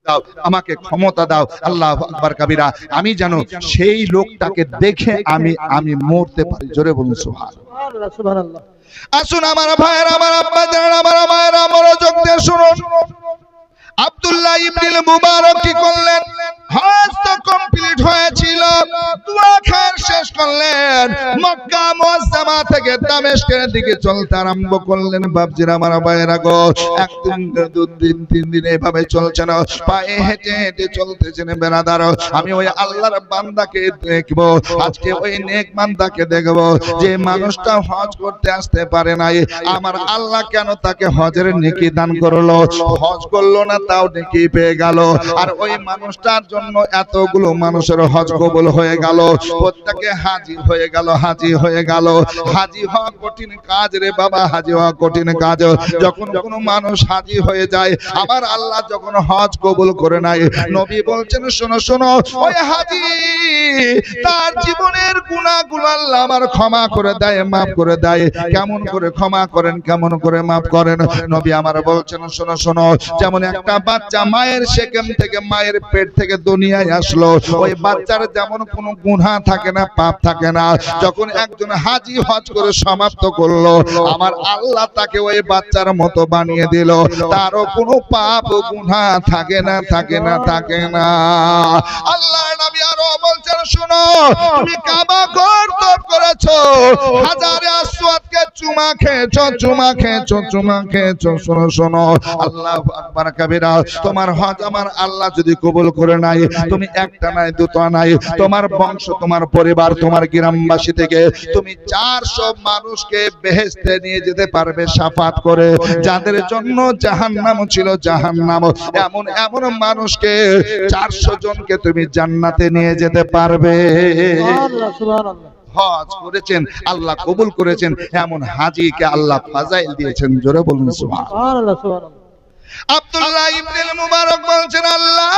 দাও, আমাকে ক্ষমতা দাও। আল্লাহু আকবার কাবীরা। আমি যেন সেই লোকটাকে দেখে আমি মরতে পারি। জোরে বলুন সুবহানাল্লাহ। সুবহানাল্লাহ। আসুন আমার ভাইয়েরা, আমার আব্বা জানেন, আমার মায়েরা, মনোযোগ দিয়ে শুনুন। আব্দুল্লাহ ইবনে মুবারক কি করলেন? হজ তো কমপ্লিট হয়েছিল, দোয়া খায়ের শেষ করলেন, মক্কা মুআজ্জামা থেকে দামেস্কের দিকে চলতে আরম্ভ করলেন। বাপজিরা, আমার ভাইয়েরা গো, একদিন দুদিন তিন দিন এভাবে চলছে না, পায়ে হেঁটে হেঁটে চলতেছেন। বেরাদার, আমি ওই আল্লাহর বান্দাকে দেখবো আজকে, ওই নেক বান্দাকে দেখবো যে মানুষটা হজ করতে আসতে পারে নাই, আমার আল্লাহ কেন তাকে হজের নেকি দান করলো? হজ করলো না তাও নেকি পেয়ে গেল। আর ওই মানুষটার জন্য এতগুলো মানুষের হজ কবুল হয়ে গেল, প্রত্যেকে হাজী হয়ে গেল, হাজী হয়ে গেল। হাজী হওয়া কঠিন কাজ রে বাবা, হাজী হওয়া কঠিন কাজ। যখন কোনো মানুষ হাজী হয়ে যায়, আমার আল্লাহ যখন হজ কবুল করে নাই, নবী বলছেন শোনো শোনো, ওই হাজী তার জীবনের গুনাহগুলো আল্লাহ আমার ক্ষমা করে দেয়, মাফ করে দেয়। কেমন করে ক্ষমা করেন, কেমন করে মাফ করেন? নবী আমার বলছেন শোনো শোনো, যেমন একটা বাচ্চা মায়ের শেকেম থেকে, মায়ের পেট থেকে দুনিয়ায় আসলো, ওই বাচ্চার যেমন কোনো গুনাহ থাকে না, পাপ থাকে না, যখন একজন হাজী হজ করে সমাপ্ত করলো, আমার আল্লাহ তাকে ওই বাচ্চার মতো বানিয়ে দিল, তারও কোনো পাপ ও গুনাহ থাকে না, থাকে না, থাকে না। আল্লাহর নবী আরো বলছেন শোনো, তুমি কাবা ঘর তওয়াফ করেছো, হাজারে আসওয়াদকে চুমা খেয়েছো, চুমা খেয়েছো, চুমা খেয়েছো, শোনো শোনো, আল্লাহু আকবার কাবীরা, তোমার হজ আমার আল্লাহ যদি কবুল করে নাই, তুমি একটা নাই, দুটো নাই, তোমার বংশ, তোমার পরিবার, তোমার গ্রামবাসী থেকে তুমি 400 মানুষকে বেহেশতে নিয়ে যেতে পারবে শাফাত করে। যাদের জন্য জাহান্নাম ছিল, জাহান্নাম, এমন এমন মানুষকে 400 জনকে তুমি জান্নাতে নিয়ে যেতে পারবে। সুবহানাল্লাহ। সুবহানাল্লাহ। হজ করেছেন, আল্লাহ কবুল করেছেন, এমন হাজীকে আল্লাহ ফাজাইল দিয়েছেন। জোরে বলুন সুবহানাল্লাহ। সুবহানাল্লাহ। সুবহানাল্লাহ। আব্দুল্লাহ ইবনে মুবারক বলছেন আল্লাহ,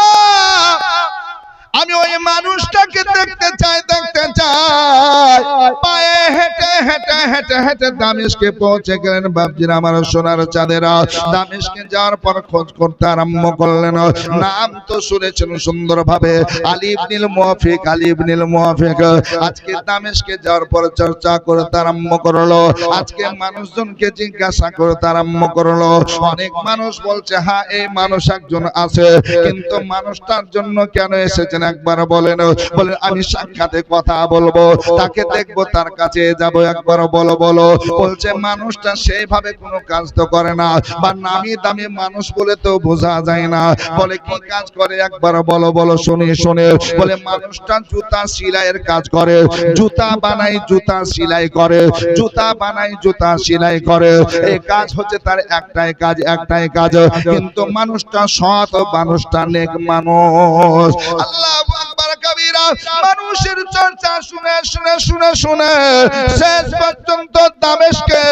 আমি ওই মানুষটাকে দেখতে চাই, দেখতে চাই। পায়ে হেঁটে হেঁটে হেঁটে হেঁটে দামেস্কে পৌঁছে গেলেন। বাপজিরা, আমার সোনার চাঁদেরা, দামেস্কে যাওয়ার পর খোঁজ করতে আরম্ভ করলেন। নাম তো শুনেছেন সুন্দরভাবে, আলী ইবনুল মুওয়াফিক, আলী ইবনুল মুওয়াফিক। আজকে দামেস্কে যাওয়ার পর চর্চা করতে আরম্ভ করলো, আজকে মানুষজনকে জিজ্ঞাসা করতে আরম্ভ করলো। অনেক মানুষ বলছে হ্যাঁ এই মানুষ একজন আছে, কিন্তু মানুষটার জন্য কেন এসেছেন একবার বলেন। বলেন আমি সাক্ষাতে কথা বলবো, তাকে দেখবো, তার কাছে যাব, একবার বলো বলো। বলছে মানুষটা সেইভাবে কোনো কাজ তো করে না, বা নামি দামি মানুষ বলে তো বোঝা যায় না। বলে কি কাজ করে একবার বলো বলো, শুনি শুনে। বলে মানুষটা জুতা সেলাইয়ের কাজ করে, জুতা বানাই, জুতা সেলাই করে, জুতা বানাই, জুতা সেলাই করে। এই কাজ হচ্ছে তার একটাই কাজ, একটাই কাজ। কিন্তু মানুষটা সৎ, মানুষটা নেক মানুষ। আল্লাহু আকবার কাবীরা। মানুষের চর্চা শুনে শুনে শুনে শুনে শেষ পর্যন্ত দামেস্কে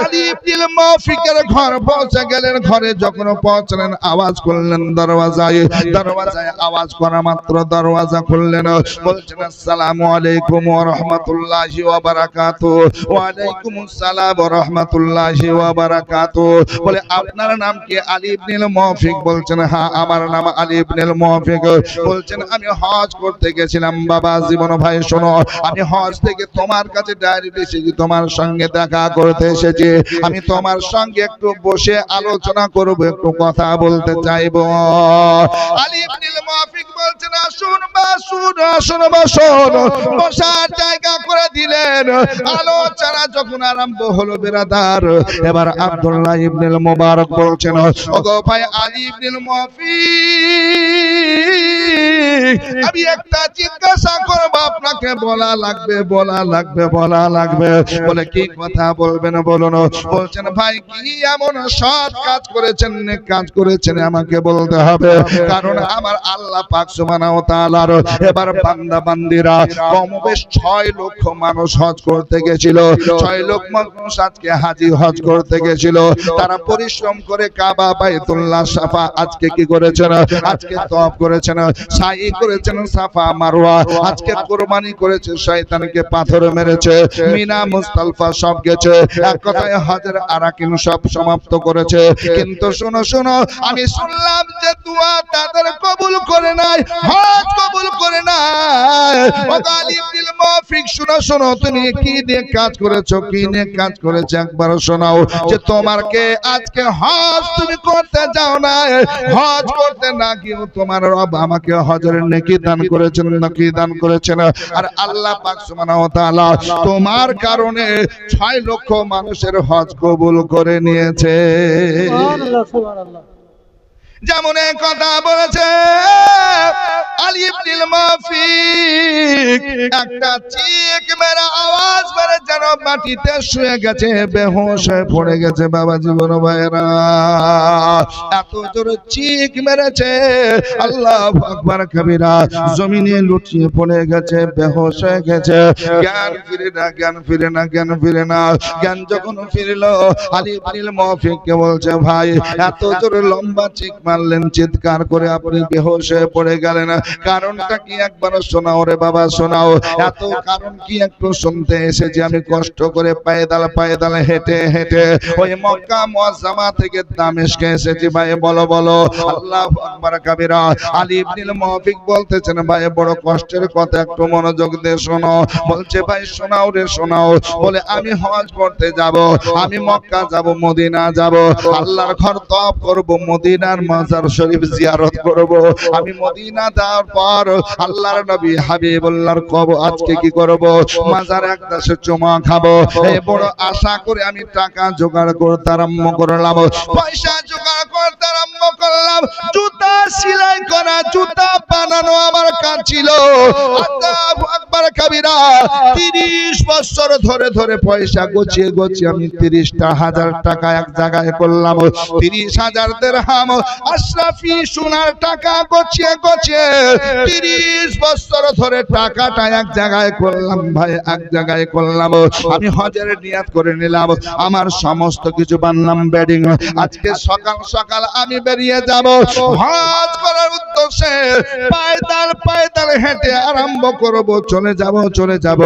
আলী ইবনুল মুওয়াফিকের ঘর পৌঁছে গেলেন। ঘরে যখন পৌঁছলেন, আওয়াজ করলেন দরওয়াজায়। দরওয়াজায় আওয়াজ করা মাত্র দরওয়াজা খুললেন। বলছেন আসসালামু আলাইকুম ওয়া রাহমাতুল্লাহি ওয়া বারাকাতুহু। ওয়া আলাইকুমুস সালাম ওয়া রাহমাতুল্লাহি ওয়া বারাকাতুহু। বলে আপনার নাম কি? আলী ইবনুল মুওয়াফিক। বলছেন হ্যাঁ আমার নাম আলী ইবনুল মুওয়াফিক। বলছেন আমি হজ করতে গেছিলাম বাবা। জীবন ভাই শোনো, আমি হজ থেকে তোমার কাছে ডাইরেক্ট এসেছি, তোমার সঙ্গে দেখা করতে এসেছি। আমি তোমার সঙ্গে একটু বসে আলোচনা করব, একটু কথা বলতে চাইবো। আলী ইবনুল মুওয়াফিক বলছেন আসুন বাসুন, আসুন বসুন। বসার জায়গা করে দিলেন। আলোচনা যখন আরম্ভ হলো বেরাদার, এবার আব্দুল্লাহ ইবনুল মুবারক বলছেন ওগো ভাই আলী ইবনুল মুওয়াফিক, আমি একটা জিজ্ঞাসা করব, আপনাকে বলা লাগবে, বলা লাগবে, বলা লাগবে। বলে কি কথা বলবেন বলুন। বলছেন ভাই কি এমন সৎ কাজ করেছেন, নেক কাজ করেছেন, আমাকে বলতে হবে। কারণ আমার আল্লাহ পাক সুবহানাহু ওয়া তাআলার এবার বান্দা বান্দিরা কম বেশ 6 লক্ষ মানুষ হজ করতে গেছিল। 6 লক্ষ মানুষ আজকে হাজী হজ করতে গেছিল। তারা পরিশ্রম করে কাবা, বাইতুল্লাহ, সাফা আজকে কি করেছেন? আজকে তওয়াফ করেছেন, সাই করেছেন, সাফা মারওয়া। আজকে কোরবানি করেছে, শয়তানকে পাথর মেরেছে, মিনা মুস্তালফা সব গেছে, এক কথায় হজের আরাকিন সব সমাপ্ত করেছে। কিন্তু শোনো শোনো, আমি শুনলাম যে দোয়া তাদের কবুল করে নাই, হজ কবুল করে নাই। ও গালিব দিল মাফিক, শোনো শোনো, তুমি কি নিয়ে কাজ করেছো, কি নিয়ে কাজ করেছে একবার শোনাও। যে তোমারকে আজকে হজ তুমি করতে যাও না, হজ করতে না গিয়ে তোমার রব আমাকে হজের নেকি দান করেছেন, নেকি দান করেছেন। আর আল্লাহ পাক সুবহানাহু ওয়া তাআলা তোমার কারণে 6 লক্ষ মানুষের হজ কবুল করে নিয়েছে। সুবহানাল্লাহ সুবহানাল্লাহ। যেমন এই কথা বলেছে আলী ইবনুল মাফিক, একটা চিক মেরা আওয়াজ বেড়ে যেন মাটিতে শুয়ে গেছে, বেহুশ হয়ে পড়ে গেছে। বাবা জীবন ভাইরা, এত জোরে চিক মেরেছে, আল্লাহু আকবার কবিরা, জমিনে লুটিয়ে পড়ে গেছে, বেহুশ হয়ে গেছে। জ্ঞান ফিরে না, জ্ঞান ফিরে না, জ্ঞান ফিরে না। জ্ঞান যখন ফিরলো, আলী ইবনুল মাফিককে বলছে, ভাই এত জোরে লম্বা চিক মারলেন, চিৎকার করে আপনি বেহুশ হয়ে পড়ে গেলেন, কারণটা কি একবার শোনাও রে বাবা, শোনাও। এত কারণ কি একটু শুনতে এসেছি আমি কষ্ট করে পায়দাল পায়দাল হেঁটে হেঁটে ওই মক্কা মুআজ্জামা থেকে দামেস্কে এসেছি। ভাই বলো বলো, আল্লাহু আকবার কবিরা। আলী ইবনুল মাফিক বলতেছেন, ভাই বড় কষ্টের কথা, একটু মনোযোগ দিয়ে শোনো। বলছে, ভাই শোনাও রে শোনাও। বলে, আমি হজ করতে যাব, আমি মক্কা যাব, মদিনা যাব, আল্লাহর ঘর তওয়াফ করব, মদিনার মাজার শরীফ জিয়ারত করব। আমি মদিনা যাওয়ার পর আল্লাহর নবী হাবিবুল্লাহর কবর আজকে কি করব, মাজার একদাসে চুমা খাবো। এই বড় আশা করে আমি টাকা জোগাড় করতে আরম্ভ করলাম, পয়সা জোগাড় করতে আরম্ভ করলাম। জুতা সেলাই করা, জুতা বানানো আমার কাজ ছিল। আল্লাহু আকবার কবিরা। 30 বছর ধরে ধরে পয়সা গছিয়ে গছিয়ে আমি 30,000 টাকা এক জায়গায় করলাম। 30,000 দিরহাম আশরাফি সোনার টাকা গছিয়ে গছিয়ে 30 বছর ধরে টাকাটা এক জায়গায় করলাম। ভাই এক জায়গায় করলাম। আমি হজের নিয়াত করে নিলাম, আমার সমস্ত কিছু বানলাম বেডিং। আজকে সকাল সকাল আমি বেরিয়ে যাব হজ করার উদ্দেশ্যে। পায়দাল পায়দাল হেঁটে আরম্ভ করব, চলে যাব চলে যাব।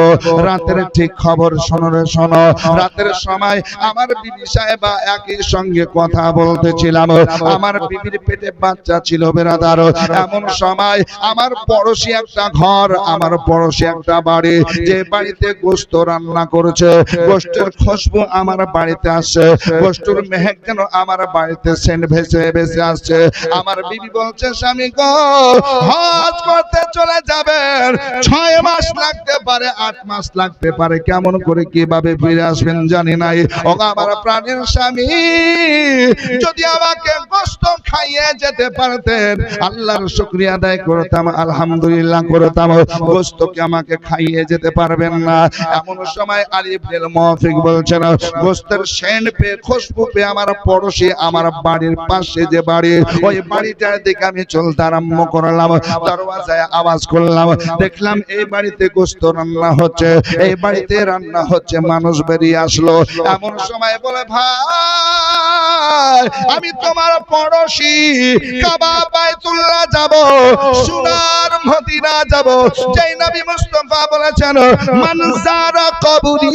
রাতের ঠিক খবর শোনো রে শোনো। রাতের সময় আমার বিবি সাহেবা একই সঙ্গে কথা বলতেছিলাম। আমার বিবির পেটে বাচ্চা ছিল বেরাদার। এমন সময় আমার পড়োশি একটা ঘর, আমার পড়োশি একটা বাড়ি, যে বাড়িতে গোশত রান্না করেছে, গোশতের খুশবু আমার বাড়িতে আসছে, গোশতের মেহেক যেন আমার বাড়িতে সেন্ট ভেসে ভেসে আসছে। আমার বিবি বলছে, স্বামী গো, হজ করতে চলে যাবেন, 6 মাস লাগতে পারে, 8 মাস লাগতে পারে, কেমন করে কিভাবে ফিরে আসবেন জানি নাই। ও আমার প্রাণের স্বামী, যদি আমাকে গোশত খাইয়ে যেতে পারতেন, আল্লাহর শুকরিয়া আদায় করতাম, আলহামদুলিল্লাহ করতাম। গোশত কি আমাকে খাইয়ে যেতে পারবেন না? এমন সময় আলী ইবনুল মাফিক বলছেন, গোশতের সেন্ট পে, খুশবু পে আমার পড়োশি, আমার বাড়ির পাশে যে বাড়ি, ওই বাড়িটার দিকে আমি চলতে আরম্ভ করলাম। দরওয়াজায় আওয়াজ করলাম, দেখলাম এই বাড়িতে গোশত রান্না হচ্ছে, এই বাড়িতে রান্না হচ্ছে। মানুষ বেরিয়ে আসলো। এমন সময় বলে, ভাই আমি তোমার পড়োশি, কাবা বাইতুল্লাহ যাব, সোনার মদিনা যাব। যেই নবী মুস্তাফা বলেছেন, মান যারা কবরি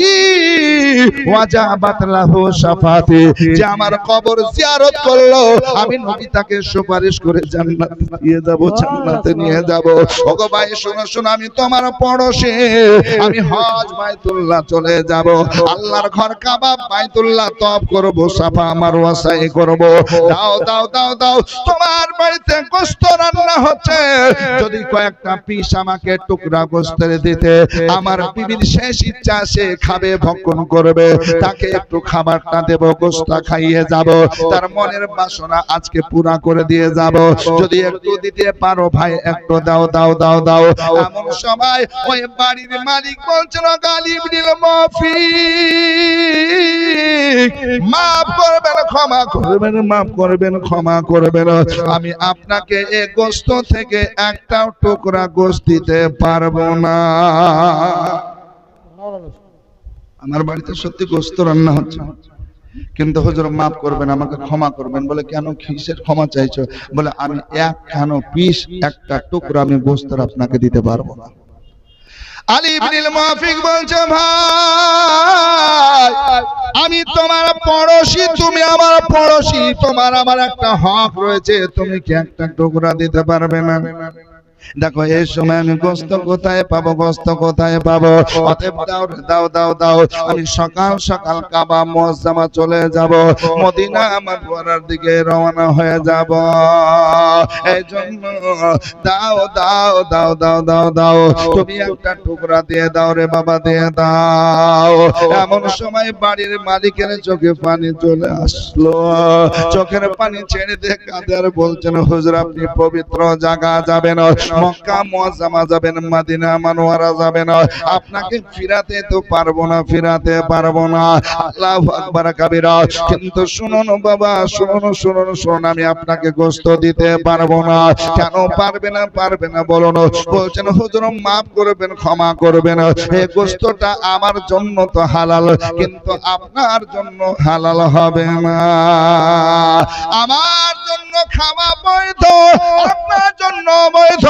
ওয়াজাবাত লাহু শাফাতি, যে আমার কবর জিয়ারত করলো, আমি নবী তাকে সুপারিশ করে জান্নাতে নিয়ে যাব, জান্নাতে নিয়ে যাব। ওগো ভাই শোনো শোনো, আমি তোমার পড়োশি, আমি হজ বাইতুল্লাহ চলে যাব, আল্লাহর ঘর কাবা বাইতুল্লাহ তওয়াফ করব, সাফা মারওয়া সাই করব। দাও দাও দাও দাও, তোমার বাড়িতে গোশত রান্না হচ্ছে, যদি কয়েকটা পিস আমাকে টুকরা গোশতের দিতে, আমার বিবির শেষ ইচ্ছা, সে খাবে, ভক্ষণ করবে, তাকে একটু খাবারটা দেব, গোশত খাইয়ে যাব, তার মনের বাসনা আজকে পুরা করে দিয়ে যাব। যদি একটু দিতে পারো ভাই, একটু দাও দাও দাও দাও। এমন সময় ওই বাড়ির মালিক বলছেন, গালিব ইবনুল মাফিক, মাফ করবেন, ক্ষমা করবেন, মাফ করবেন, ক্ষমা করবেন, আমি আপনাকে এই গোশত থেকে একটাও টুকরা গোশত দিতে পারবো না। আমার বাড়িতে সত্যি গোশত রান্না হচ্ছে, কিন্তু হুজুর মাফ করবেন, আমাকে ক্ষমা করবেন। বলে, কেন, কিসের ক্ষমা চাইছো? বলে, আমি একখানো পিস, একটা টুকরা আমি গোশত আপনাকে দিতে পারবো না। আলী ইবনুল মুওয়াফিক বলছে ভাই আমি তোমার পড়োশী, তুমি আমার পড়োশী, তোমার আমার একটা হক রয়েছে, তুমি কি একটা টুকরা দিতে পারবে না? দেখো এই সময় আমি গোস্ত কোথায় পাবো, গোস্ত কোথায় পাবো? অতএব দাও দাও দাও দাও, আমি সকাল সকাল কাবা মুআজ্জামা চলে যাব, মদিনা মানওয়ারার দিকে রওনা হয়ে যাব। এই জন্য দাও দাও দাও দাও দাও দাও, তুমি একটা টুকরা দিয়ে দাও রে বাবা, দিয়ে দাও। এমন সময় বাড়ির মালিকের চোখে পানি চলে আসলো, চোখের পানি ছেড়ে দিয়ে কাঁদে আর বলছেন হুজুর আপনি পবিত্র জায়গা যাবেন, মক্কা মুআজ্জামা যাবেন, মদিনা মানওয়ারা যাবেন, আপনাকে ফিরাতে তো পারবো না, ফিরাতে পারবো না। আল্লাহু আকবার কাবীরা। কিন্তু শুনুন বাবা, শুনুন শুনুন শুনুন, আমি আপনাকে গোশত দিতে পারবো না। কেন পারবে না, পারবে না বলুন? বলছেন হুজুর মাফ করবেন, ক্ষমা করবেন, এই গোশতটা আমার জন্য তো হালাল, কিন্তু আপনার জন্য হালাল হবে না। আমার জন্য খাওয়া বৈধ, আপনার জন্য বৈধ,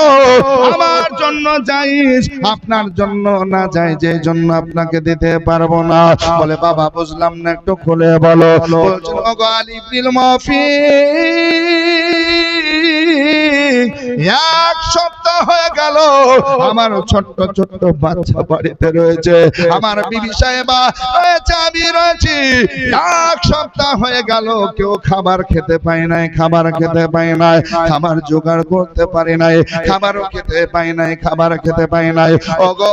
আমার জন্য জায়েজ, আপনার জন্য না জায়েজ, এই জন্য আপনাকে দিতে পারবো না। বলে বাবা বুঝলাম না, একটু খুলে বলো। বলছেন ওগো আলী ইবনুল মুওয়াফিক, এক সপ্তাহ হয়ে গেল আমার ছোট্ট ছোট্ট বাচ্চা বাড়িতে রয়েছে, আমার বিবি সাহেবা রয়েছে, আমি রয়েছি, এক সপ্তাহ হয়ে গেল কেউ খাবার খেতে পায় নাই, খাবার খেতে পায় নাই, খাবার জোগাড় করতে পারে নাই, খাবারও খেতে পায় নাই, খাবার খেতে পায় নাই। ওগো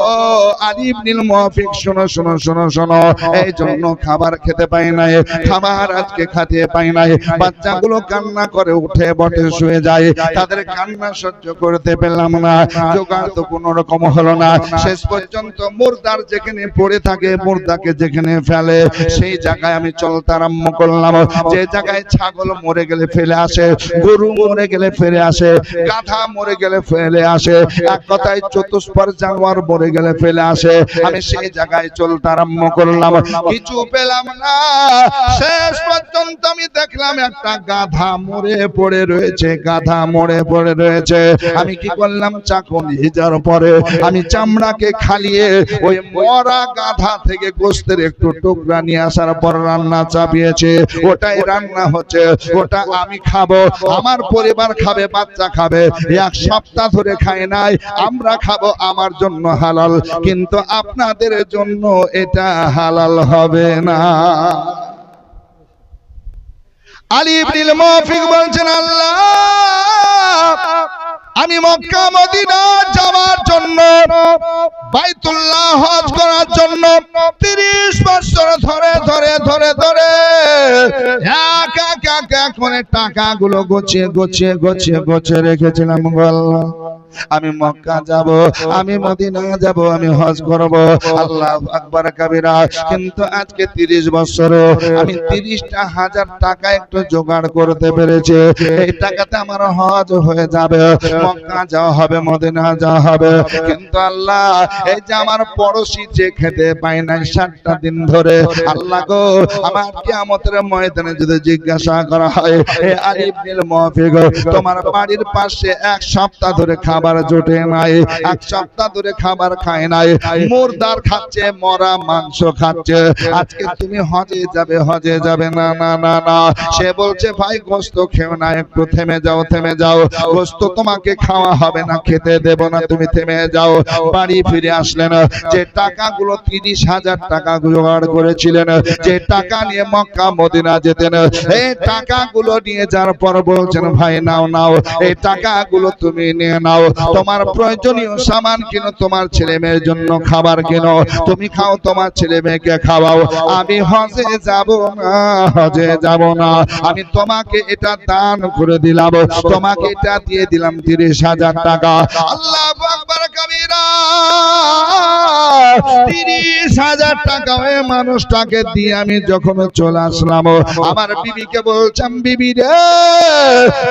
আলী ইবনুল মুওয়াফিক শোনো শোনো শোনো শোনো, এই জন্য খাবার খেতে পায় নাই, খাবার আজকে খেতে পায় নাই। বাচ্চাগুলো কান্না করে উঠে বটে শুয়ে যায়, তাদের কান্না সহ্য করতে পেলাম না, জোগাড় তো কোনো রকম হলো না। শেষ পর্যন্ত মুর্দার যেখানে পড়ে থাকে, মুর্দাকে যেখানে ফেলে সেই জায়গায় আমি চলতে আরম্ভ করলাম। যে জায়গায় ছাগল মরে গেলে ফেলে আসে, গরু মরে গেলে ফেলে আসে, গাধা মরে গেলে ফেলে আসে, এক কথায় চতুষ্পদ জানোয়ার মরে গেলে ফেলে আসে, আমি সেই জায়গায় চলতে আরম্ভ করলাম। কিছু পেলাম না, শেষ পর্যন্ত আমি দেখলাম একটা গাধা মরে পড়ে রয়েছে, গাধা মরে পড়ে রয়েছে। আমি কি করলাম, চাকু নিয়ে যাওয়ার পরে আমি চামড়াকে খালিয়ে ওই মরা গাধা থেকে গোশতের একটু টুকরা নিয়ে আসার পর রান্না চাপিয়েছে, ওটাই রান্না হচ্ছে, ওটা আমি খাবো, আমার পরিবার খাবে, বাচ্চা খাবে। এক সপ্তাহ ধরে খাই নাই, আমরা খাবো, আমার জন্য হালাল, কিন্তু আপনাদের জন্য এটা হালাল হবে না। আলী ইবনুল মুওয়াফিক বলছেন আল্লাহ আমি মক্কা মদিনা যাওয়ার জন্য, বাইতুল্লাহ হজ করার জন্য 30 বছর ধরে ধরে ধরে ধরে এক এক এক এক করে টাকাগুলো গুছিয়ে গুছিয়ে গুছিয়ে গুছিয়ে রেখেছিলাম। আল্লাহ আমি মক্কা যাব, আমি মদিনা যাব, আমি হজ করব, আল্লাহু আকবার কাবীরা। কিন্তু আজকে 30 বছর আমি 30টা হাজার টাকা একটু জোগাড় করতে পেরেছি, এই টাকাতে আমার হজ হয়ে যাবে, মক্কা যাওয়া হবে, মদিনা যাওয়া হবে। কিন্তু আল্লাহ এই যে আমার পড়োশী যে খেতে পায় না 7টা দিন ধরে, আল্লাহ গো আমার কিয়ামতের ময়দানে যদি জিজ্ঞাসা করা হয় হে আলী ইবনুল মুওয়াফিক তোমার বাড়ির পাশে এক সপ্তাহ ধরে খাবার জোটে নাই, এক সপ্তাহ ধরে খাবার খায় নাই, মুর্দার খাচ্ছে, মরা মাংস খাচ্ছে, আজকে তুমি হজে যাবে, হজে যাবে না না না না। সে বলছে ভাই গোশত খেও না, একটু থেমে যাও, থেমে যাও, গোশত তোমাকে খাওয়া হবে না, খেতে দেব না, তুমি থেমে যাও। বাড়ি ফিরে আসলেন, যে টাকাগুলো 30,000 টাকা জোগাড় করেছিলেন, যে টাকা নিয়ে মক্কা মদিনা যেতেন, এই টাকাগুলো নিয়ে যাওয়ার পর বলছেন ভাই নাও নাও, এই টাকাগুলো তুমি নিয়ে নাও, তোমার প্রয়োজনীয় সামান কিনো, তোমার ছেলে মেয়ের জন্য খাবার কিনো, তুমি খাও, তোমার ছেলে মেয়েকে খাওয়াও, আমি হজে যাব না, হজে যাব না, আমি তোমাকে এটা দান করে দিলাম, তোমাকে এটা দিয়ে দিলাম 30,000 টাকা। আল্লাহু আকবার কাবীরা। 30,000 টাকা ওই মানুষটাকে দিয়ে আমি যখন চলে আসলাম, আমার বিবিকে বললাম বিবি রে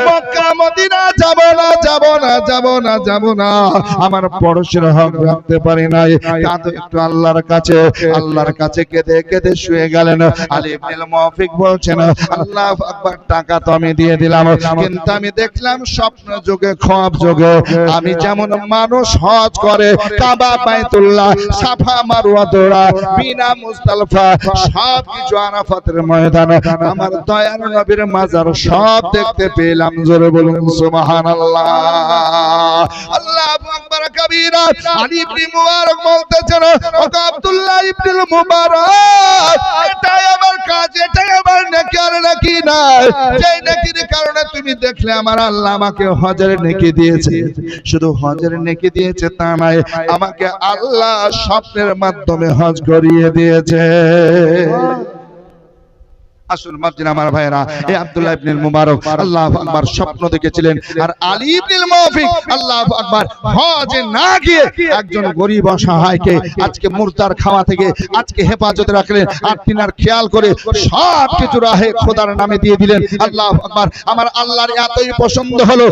মক্কা মদিনা যাব না, যাব না, যাব না আমার পড়োশির হক রাখতে পারি নাই কাঁদো একটু আল্লাহর কাছে কেঁদে কেঁদে শুয়ে গেলেন আলী ইবনে মুওয়াফিক বলছেন আল্লাহু আকবার টাকা তো আমি দিয়ে দিলাম কিন্তু আমি দেখলাম স্বপ্ন যোগে খ্বাব যোগে আমি যেমন মানুষ হজ করে কাবা বাইতুল্লাহ সাফা মারওয়া দৌড়া বিনা মুজদালিফা সব কিছু আরাফাতের ময়দানে আমার দয়ার নবীর মাজার সব দেখতে পেলাম জোরে বলুন সুবহানাল্লাহ আল্লাহু আকবার কবীরা আলী ইবনে মুবারক বলতেছেন ও আব্দুল্লাহ ইবনে মুবারক এটাই আমার কাজ এটাই আমার নেকি আর নেকি না যেই নেকির কারণে তুমি দেখলে আমার আল্লাহ আমাকে হজের নেকি দিয়েছে শুধু হজের নেকি দিয়েছে তা নয় আমাকে আল্লাহ স্বপ্নের মাধ্যমে হজ করিয়ে দিয়েছে আসল মাদ্দিন আমার ভাইরা এই আব্দুল্লাহ ইবনে মুবারক আল্লাহু আকবার স্বপ্ন দেখেছিলেন আর আলী ইবনে মুওয়াফিক আল্লাহু আকবার হজে না গিয়ে একজন গরীব অসহায়কে আজকে মুর্দার খাওয়া থেকে আজকে হেফাজতে রাখলেন আর তিনার খেয়াল করে সব কিছু রাহে খোদার নামে দিয়ে দিলেন আল্লাহু আকবার আমার আল্লাহর এতই পছন্দ হলো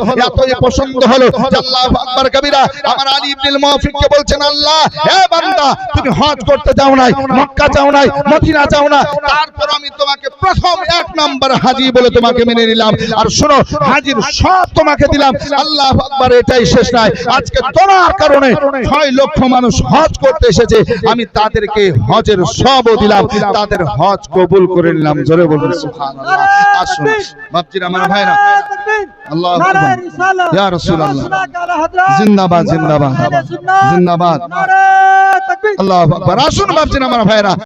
যে আল্লাহু আকবার কবীরা আমার আলী ইবনে মুওয়াফিককে বলছেন আল্লাহ হে বান্দা তুমি হজ করতে যাও নাই মক্কা যাও নাই মদিনা যাও না তারপর আমি তোমাকে প্রথম এক নাম্বার হাজী বলে তোমাকে মেনে নিলাম আর শোনো হাজীর সব তোমাকে দিলাম আল্লাহু আকবার এটাই শেষ নয় আজকে তোমার কারণে 6 লক্ষ মানুষ হজ করতে এসেছে আমি তাদেরকে হজের সবও দিলাম তাদের হজ কবুল করে নিলাম জোরে বলুন সুবহানাল্লাহ আসুন বাপজির আমার ভাইরা আল্লাহু আকবার ইয়া রাসূলুল্লাহ জিন্দাবাদ জিন্দাবাদ জিন্দাবাদ আল্লাহু আকবার আসুন বাপজির আমার ভাইরা